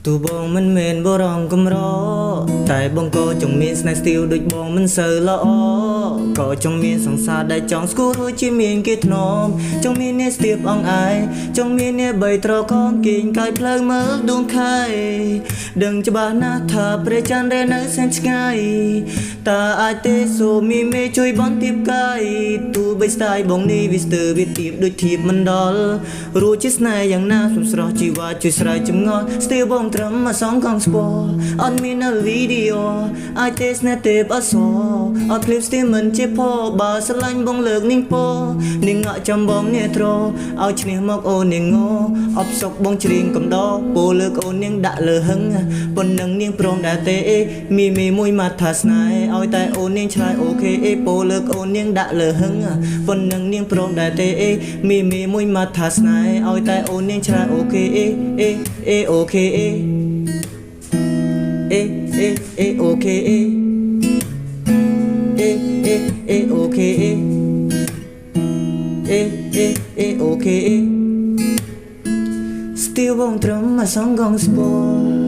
ទូបងមិនមែនបរងកំរតែបងក៏ចង់មានស្នេហ៍ស្ទៀវដូចបងមិនសូវល្អក៏ចង់មានសង្សារដែលចង់ស្គាល់រួចជាមានគេធ្នមចង់មានអ្នកស្ទាបអង្អែលចង់មានអ្នកបីត្រកងគេងកាយផ្លូវមើលដួងខែដឹងច្បាស់ណាស់ថាព្រះច័ន្ទរនៅសែនឆ្ងាយតើអាចទេសូមមីមេជួយបន់ទៀបកាយទូបីស្ទាយបងនេះវាស្ទើរវាទៀបដូចធៀបមិនដល់រួចជាស្នេហ៍យ៉ាងណាសំស្រស់ជីវ៉ាជួយស្រ័យចម្ងល់ស្ទាវបងត្រឹមមកសងកងស្ពរអត់មាននៅវីដេអូអាចទេស្នេហ៍ទេបអសអត់ឃ្លីបស្ទាវមិនជាផបើស្រឡាញ់បងលើកនាងពោនាងងក់ចាំបងនេះត្រឲ្យឈ្នះមកអូននាងងអបសុកបងច្រៀងកំដរពោលើកអូននាងដាក់លើហឹងប៉ុណ្ណឹងនាងព្រមដែរទេមីមីមួយមកថាស្នេហ៍ឲ្យតែអូននាងឆ្លើយអូខេពោលើកអូននាងដាក់លើហឹងប៉ុណ្ណឹងនាងព្រមដែរទេមីមីមួយមកថាស្នេហ៍ឲ្យតែអូននាងឆ្លើយអូខេអូខេអូខេអូខេអូខេស្ទាវបងត្រឹមមកសងកងស្ពរ